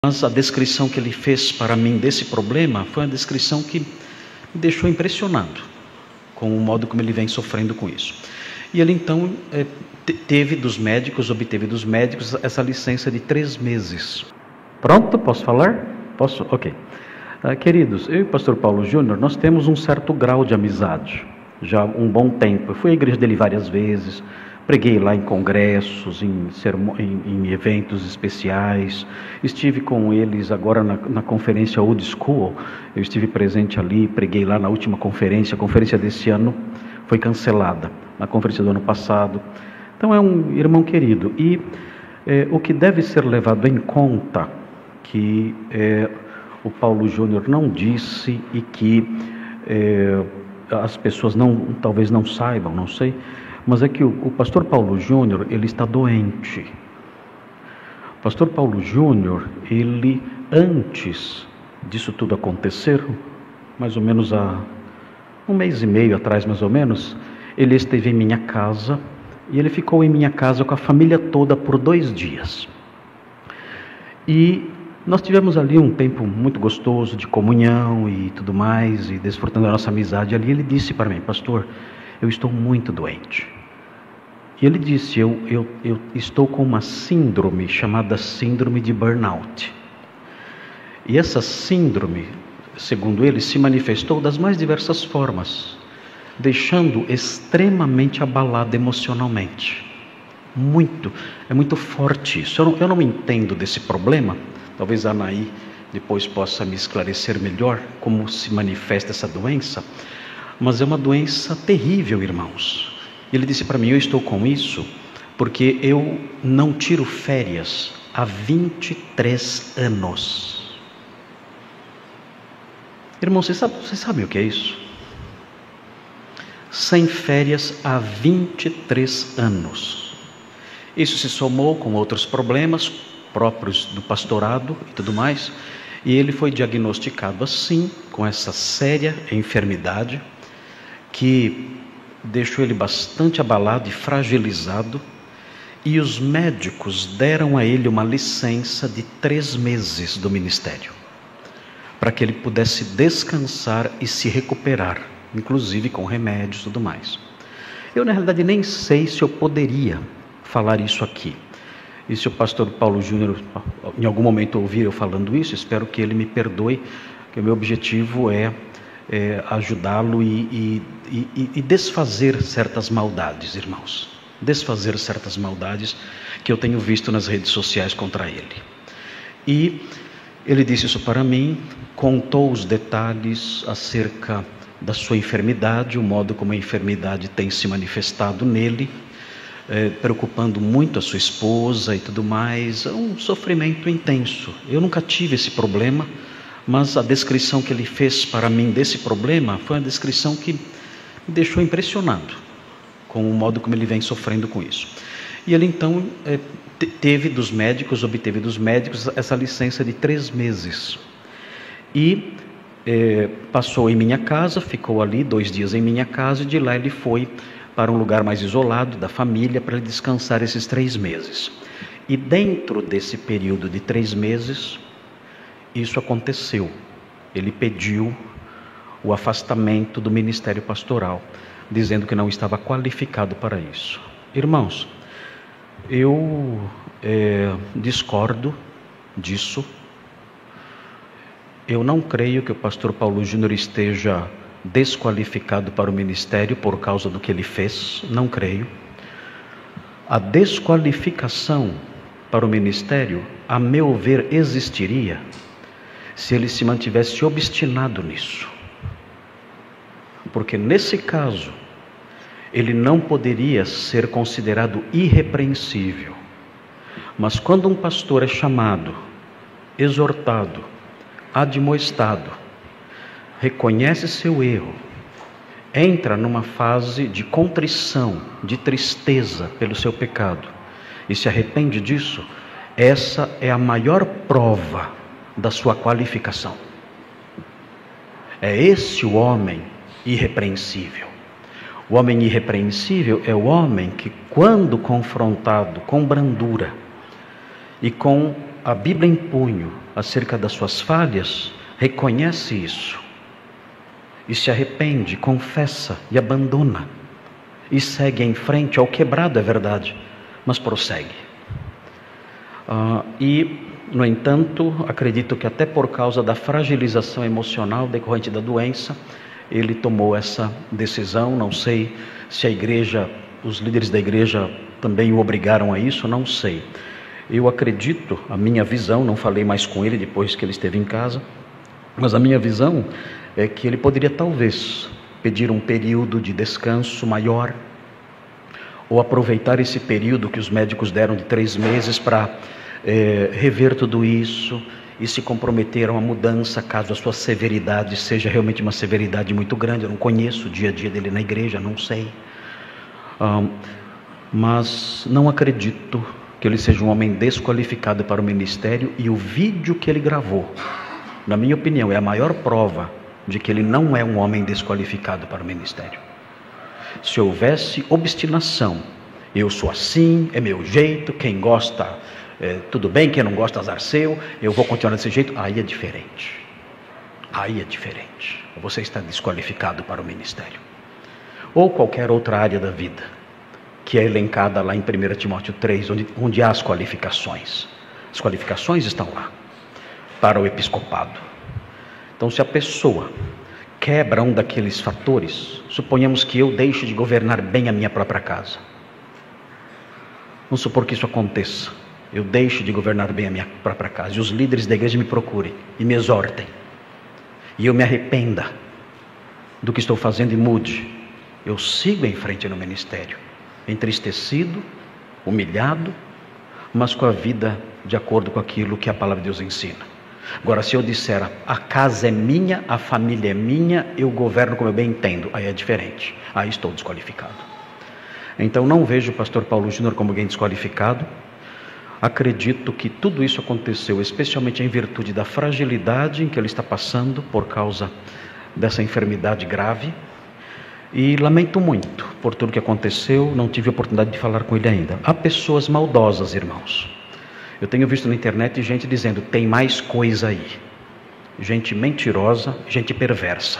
Mas a descrição que ele fez para mim desse problema foi uma descrição que me deixou impressionado com o modo como ele vem sofrendo com isso. E ele então obteve dos médicos essa licença de 3 meses. Pronto? Posso falar? Posso? Ok. Queridos, eu e o pastor Paulo Júnior, nós temos um certo grau de amizade, já há um bom tempo. Eu fui à igreja dele várias vezes, preguei lá em congressos, em eventos especiais, estive com eles agora na conferência Old School, eu estive presente ali, preguei lá na última conferência, a conferência desse ano foi cancelada, na conferência do ano passado. Então é um irmão querido, e o que deve ser levado em conta, que o Paulo Júnior não disse e que as pessoas talvez não saibam, não sei, mas é que o pastor Paulo Júnior, ele está doente. O pastor Paulo Júnior, ele, antes disso tudo acontecer, mais ou menos há 1 mês e meio atrás, mais ou menos, ele esteve em minha casa, e ele ficou em minha casa com a família toda por 2 dias. E nós tivemos ali um tempo muito gostoso de comunhão e tudo mais, e desfrutando da nossa amizade ali. Ele disse para mim: pastor, eu estou muito doente. E ele disse: eu estou com uma síndrome chamada síndrome de burnout. E essa síndrome, segundo ele, se manifestou das mais diversas formas, deixando extremamente abalado emocionalmente. É muito forte isso. Eu não entendo desse problema. Talvez a Anaí depois possa me esclarecer melhor como se manifesta essa doença. Mas é uma doença terrível, irmãos. Ele disse para mim: eu estou com isso porque eu não tiro férias há 23 anos. Irmão, você sabe o que é isso? Sem férias há 23 anos. Isso se somou com outros problemas próprios do pastorado e tudo mais, e ele foi diagnosticado assim, com essa séria enfermidade, que deixou ele bastante abalado e fragilizado, e os médicos deram a ele uma licença de 3 meses do ministério, para que ele pudesse descansar e se recuperar, inclusive com remédios e tudo mais. Eu, na realidade, nem sei se eu poderia falar isso aqui. E se o pastor Paulo Júnior em algum momento ouvir eu falando isso, espero que ele me perdoe, que o meu objetivo é ajudá-lo e desfazer certas maldades, irmãos. Desfazer certas maldades que eu tenho visto nas redes sociais contra ele. E ele disse isso para mim, contou os detalhes acerca da sua enfermidade, o modo como a enfermidade tem se manifestado nele, preocupando muito a sua esposa e tudo mais. É um sofrimento intenso. Eu nunca tive esse problema, mas a descrição que ele fez para mim desse problema foi uma descrição que me deixou impressionado com o modo como ele vem sofrendo com isso. E ele então obteve dos médicos essa licença de 3 meses. E passou em minha casa, ficou ali 2 dias em minha casa, e de lá ele foi para um lugar mais isolado da família para ele descansar esses 3 meses. E dentro desse período de 3 meses, isso aconteceu. Ele pediu o afastamento do ministério pastoral, dizendo que não estava qualificado para isso. Irmãos, eu discordo disso. Eu não creio que o pastor Paulo Júnior esteja desqualificado para o ministério por causa do que ele fez. Não creio. A desqualificação para o ministério, a meu ver, existiria se ele se mantivesse obstinado nisso. Porque nesse caso, ele não poderia ser considerado irrepreensível. Mas quando um pastor é chamado, exortado, admoestado, reconhece seu erro, entra numa fase de contrição, de tristeza pelo seu pecado e se arrepende disso, essa é a maior prova da sua qualificação. É esse o homem irrepreensível. O homem irrepreensível é o homem que, quando confrontado com brandura e com a Bíblia em punho, acerca das suas falhas, reconhece isso e se arrepende, confessa e abandona e segue em frente. Ao quebrado é verdade, mas prossegue. No entanto, acredito que até por causa da fragilização emocional decorrente da doença, ele tomou essa decisão. Não sei se a igreja, os líderes da igreja também o obrigaram a isso, não sei. Eu acredito, a minha visão, não falei mais com ele depois que ele esteve em casa, mas a minha visão é que ele poderia talvez pedir um período de descanso maior, ou aproveitar esse período que os médicos deram de 3 meses para rever tudo isso e se comprometer a uma mudança, caso a sua severidade seja realmente uma severidade muito grande. Eu não conheço o dia a dia dele na igreja, não sei, mas não acredito que ele seja um homem desqualificado para o ministério, e o vídeo que ele gravou, na minha opinião, é a maior prova de que ele não é um homem desqualificado para o ministério. Se houvesse obstinação, eu sou assim, é meu jeito, quem gosta, tudo bem, quem não gosta, azar seu, eu vou continuar desse jeito, aí é diferente. Aí é diferente. Você está desqualificado para o ministério. Ou qualquer outra área da vida, que é elencada lá em 1 Timóteo 3, onde há as qualificações. As qualificações estão lá, para o episcopado. Então, se a pessoa quebra um daqueles fatores, suponhamos que eu deixe de governar bem a minha própria casa. Vamos supor que isso aconteça. Eu deixo de governar bem a minha própria casa, e os líderes da igreja me procurem e me exortem, e eu me arrependa do que estou fazendo e mude. Eu sigo em frente no ministério, entristecido, humilhado, mas com a vida de acordo com aquilo que a palavra de Deus ensina. Agora, se eu disser, a casa é minha, a família é minha, eu governo como eu bem entendo, aí é diferente, aí estou desqualificado. Então não vejo o pastor Paulo Júnior como alguém desqualificado. Acredito que tudo isso aconteceu especialmente em virtude da fragilidade em que ele está passando por causa dessa enfermidade grave, e lamento muito por tudo que aconteceu. Não tive oportunidade de falar com ele ainda. Há pessoas maldosas, irmãos. Eu tenho visto na internet gente dizendo, tem mais coisa aí. Gente mentirosa, gente perversa.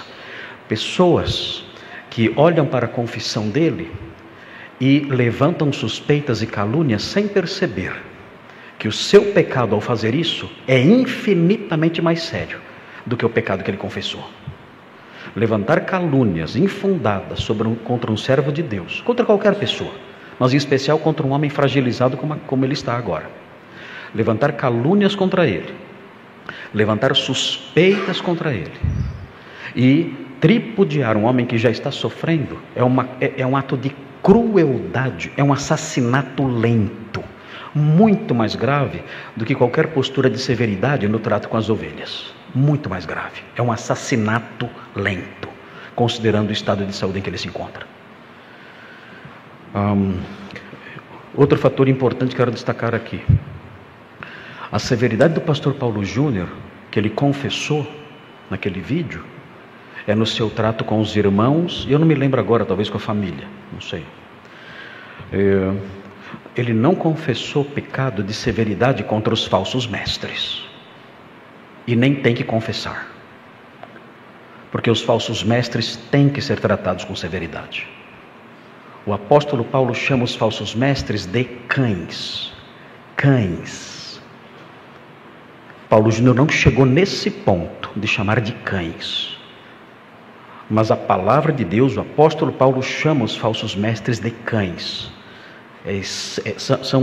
Pessoas que olham para a confissão dele e levantam suspeitas e calúnias sem perceber que o seu pecado ao fazer isso é infinitamente mais sério do que o pecado que ele confessou. Levantar calúnias infundadas contra um servo de Deus, contra qualquer pessoa, mas em especial contra um homem fragilizado como ele está agora. Levantar calúnias contra ele, levantar suspeitas contra ele e tripudiar um homem que já está sofrendo é um ato de crueldade, é um assassinato lento, muito mais grave do que qualquer postura de severidade no trato com as ovelhas. Muito mais grave, é um assassinato lento, considerando o estado de saúde em que ele se encontra. Outro fator importante que quero destacar aqui, a severidade do pastor Paulo Júnior, que ele confessou naquele vídeo, é no seu trato com os irmãos, e eu não me lembro agora, talvez com a família, não sei. Ele não confessou pecado de severidade contra os falsos mestres, e nem tem que confessar, porque os falsos mestres têm que ser tratados com severidade. O apóstolo Paulo chama os falsos mestres de cães. Cães. Paulo Júnior não chegou nesse ponto de chamar de cães, mas a palavra de Deus, o apóstolo Paulo chama os falsos mestres de cães.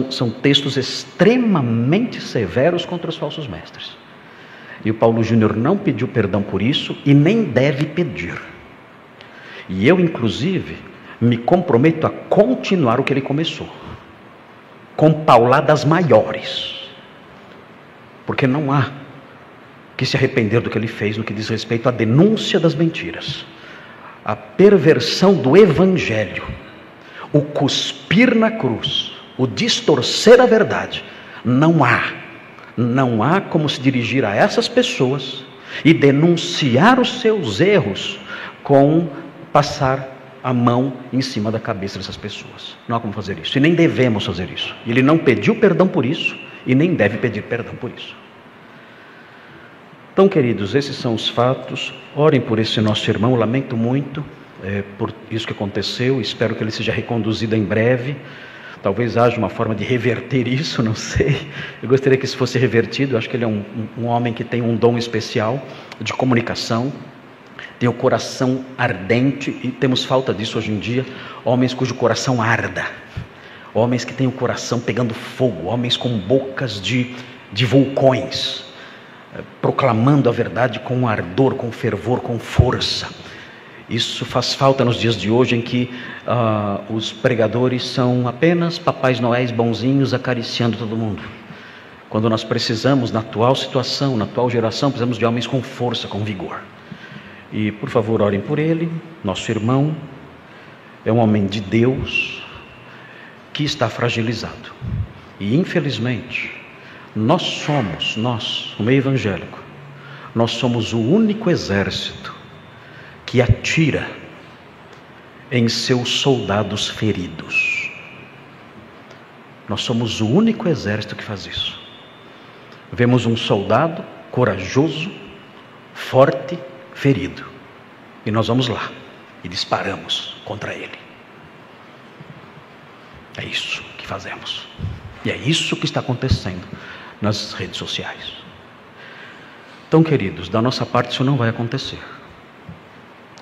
São textos extremamente severos contra os falsos mestres. E o Paulo Júnior não pediu perdão por isso e nem deve pedir. E eu, inclusive, me comprometo a continuar o que ele começou, com pauladas maiores, porque não há que se arrepender do que ele fez no que diz respeito à denúncia das mentiras, a perversão do evangelho, o cuspir na cruz, o distorcer a verdade. Não há como se dirigir a essas pessoas e denunciar os seus erros com passar a mão em cima da cabeça dessas pessoas. Não há como fazer isso, e nem devemos fazer isso. Ele não pediu perdão por isso e nem deve pedir perdão por isso. Então, queridos, esses são os fatos. Orem por esse nosso irmão. Lamento muito por isso que aconteceu. Espero que ele seja reconduzido em breve. Talvez haja uma forma de reverter isso, não sei. Eu gostaria que isso fosse revertido. Eu acho que ele é um homem que tem um dom especial de comunicação, tem o coração ardente, e temos falta disso hoje em dia. Homens cujo coração arda, homens que têm o coração pegando fogo, homens com bocas de vulcões, proclamando a verdade com ardor, com fervor, com força. Isso faz falta nos dias de hoje, em que os pregadores são apenas papais noéis bonzinhos acariciando todo mundo. Quando nós precisamos, na atual situação, na atual geração, precisamos de homens com força, com vigor. E por favor, orem por ele. Nosso irmão é um homem de Deus que está fragilizado. E infelizmente, nós, o meio evangélico, nós somos o único exército que atira em seus soldados feridos. Nós somos o único exército que faz isso. Vemos um soldado corajoso, forte, ferido, e nós vamos lá e disparamos contra ele. É isso que fazemos, e é isso que está acontecendo nas redes sociais. Então, queridos, da nossa parte isso não vai acontecer.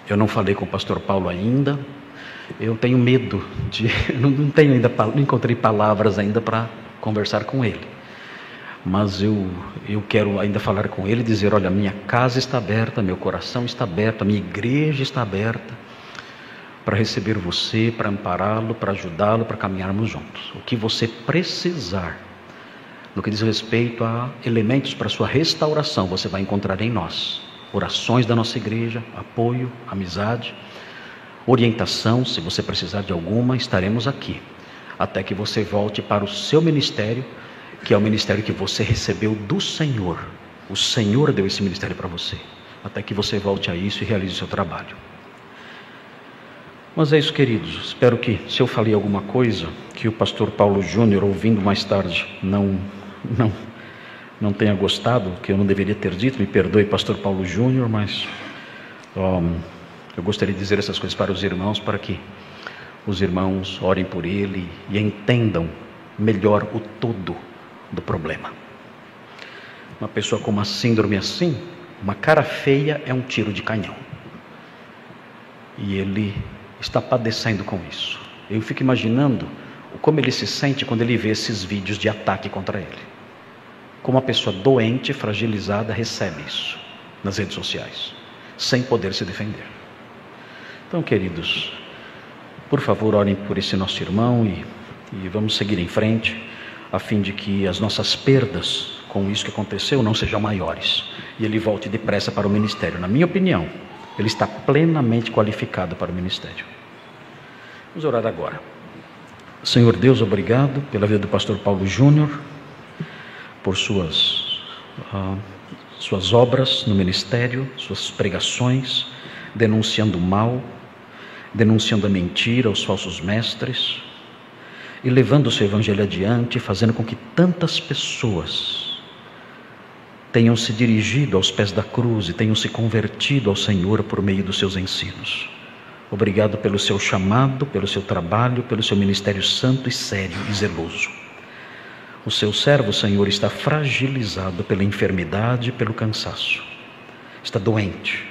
Eu não falei com o pastor Paulo ainda. Eu tenho medo de... não encontrei palavras ainda para conversar com ele. Mas eu quero ainda falar com ele e dizer: olha, minha casa está aberta, meu coração está aberto, a minha igreja está aberta para receber você, para ampará-lo, para ajudá-lo, para caminharmos juntos. O que você precisar, no que diz respeito a elementos para sua restauração, você vai encontrar em nós. Orações da nossa igreja, apoio, amizade, orientação. Se você precisar de alguma, estaremos aqui, até que você volte para o seu ministério, que é o ministério que você recebeu do Senhor. O Senhor deu esse ministério para você, até que você volte a isso e realize o seu trabalho. Mas é isso, queridos. Espero que, se eu falei alguma coisa que o pastor Paulo Júnior, ouvindo mais tarde, não tenha gostado, que eu não deveria ter dito, me perdoe, pastor Paulo Júnior, mas eu gostaria de dizer essas coisas para os irmãos, para que os irmãos orem por ele e entendam melhor o todo do problema. Uma pessoa com uma síndrome assim, uma cara feia é um tiro de canhão, e ele está padecendo com isso. Eu fico imaginando como ele se sente quando ele vê esses vídeos de ataque contra ele. Como uma pessoa doente, fragilizada, recebe isso nas redes sociais, sem poder se defender. Então, queridos, por favor, orem por esse nosso irmão e vamos seguir em frente, a fim de que as nossas perdas com isso que aconteceu não sejam maiores, e ele volte depressa para o ministério. Na minha opinião, ele está plenamente qualificado para o ministério. Vamos orar agora. Senhor Deus, obrigado pela vida do pastor Paulo Júnior, por suas obras no ministério, suas pregações, denunciando o mal, denunciando a mentira, os falsos mestres, e levando o seu evangelho adiante, fazendo com que tantas pessoas tenham se dirigido aos pés da cruz e tenham se convertido ao Senhor por meio dos seus ensinos. Obrigado pelo seu chamado, pelo seu trabalho, pelo seu ministério santo e sério e zeloso. O seu servo, Senhor, está fragilizado pela enfermidade e pelo cansaço. Está doente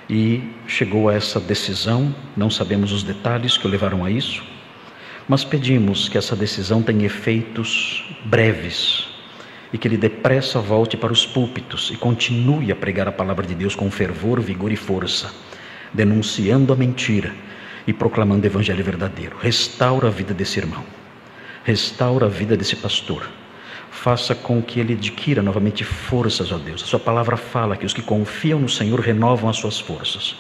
e chegou a essa decisão. Não sabemos os detalhes que o levaram a isso, mas pedimos que essa decisão tenha efeitos breves e que ele depressa volte para os púlpitos e continue a pregar a palavra de Deus com fervor, vigor e força, denunciando a mentira e proclamando o evangelho verdadeiro. Restaura a vida desse irmão, restaura a vida desse pastor, faça com que ele adquira novamente forças, ó Deus. A sua palavra fala que os que confiam no Senhor renovam as suas forças.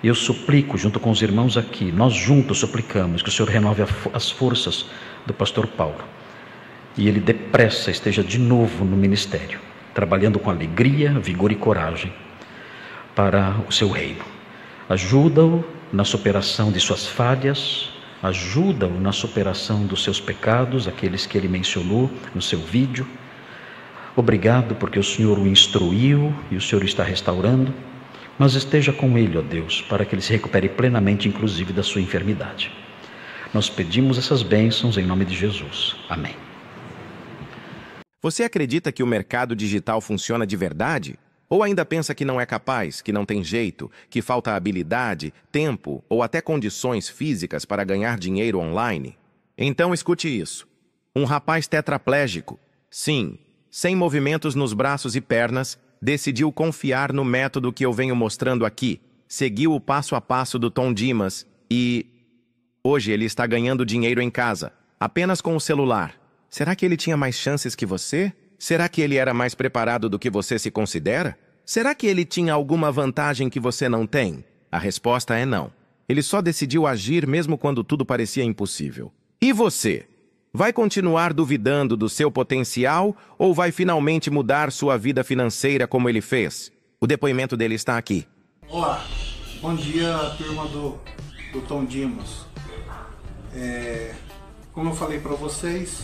Eu suplico junto com os irmãos aqui, nós juntos suplicamos que o Senhor renove as forças do pastor Paulo, e ele depressa esteja de novo no ministério, trabalhando com alegria, vigor e coragem para o seu reino. Ajuda-o na superação de suas falhas, ajuda-o na superação dos seus pecados, aqueles que ele mencionou no seu vídeo. Obrigado porque o Senhor o instruiu e o Senhor está restaurando, mas esteja com ele, ó Deus, para que ele se recupere plenamente, inclusive da sua enfermidade. Nós pedimos essas bênçãos em nome de Jesus. Amém. Você acredita que o mercado digital funciona de verdade? Ou ainda pensa que não é capaz, que não tem jeito, que falta habilidade, tempo ou até condições físicas para ganhar dinheiro online? Então escute isso. Um rapaz tetraplégico, sim, sem movimentos nos braços e pernas, decidiu confiar no método que eu venho mostrando aqui, seguiu o passo a passo do Tom Dimas e... hoje ele está ganhando dinheiro em casa, apenas com o celular. Será que ele tinha mais chances que você? Será que ele era mais preparado do que você se considera? Será que ele tinha alguma vantagem que você não tem? A resposta é não. Ele só decidiu agir mesmo quando tudo parecia impossível. E você? Vai continuar duvidando do seu potencial ou vai finalmente mudar sua vida financeira como ele fez? O depoimento dele está aqui. Olá, bom dia, turma do Tom Dimas. Como eu falei para vocês,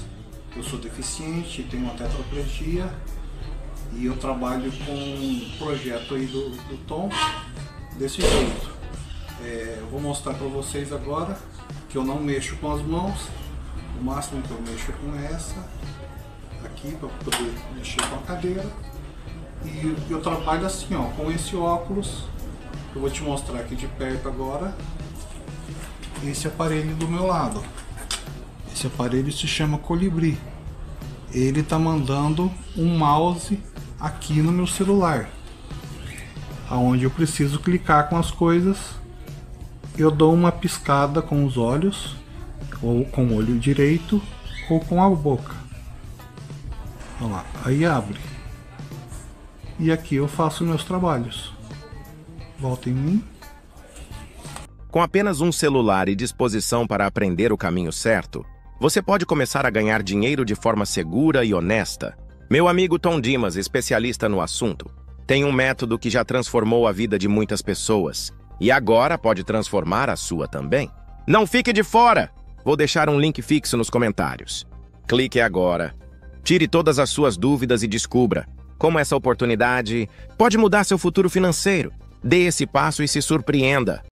eu sou deficiente, tenho uma tetraplegia e eu trabalho com um projeto aí do Tom desse jeito. Eu vou mostrar para vocês agora que eu não mexo com as mãos, o máximo que eu mexo é com essa aqui para poder mexer com a cadeira. E eu trabalho assim, ó, com esse óculos. Eu vou te mostrar aqui de perto agora esse aparelho do meu lado. Esse aparelho se chama Colibri. Ele está mandando um mouse aqui no meu celular, aonde eu preciso clicar com as coisas. Eu dou uma piscada com os olhos, ou com o olho direito, ou com a boca. Olha lá, aí abre. E aqui eu faço meus trabalhos. Volta em mim. Com apenas um celular e disposição para aprender o caminho certo, você pode começar a ganhar dinheiro de forma segura e honesta. Meu amigo Tom Dimas, especialista no assunto, tem um método que já transformou a vida de muitas pessoas e agora pode transformar a sua também. Não fique de fora! Vou deixar um link fixo nos comentários. Clique agora. Tire todas as suas dúvidas e descubra como essa oportunidade pode mudar seu futuro financeiro. Dê esse passo e se surpreenda.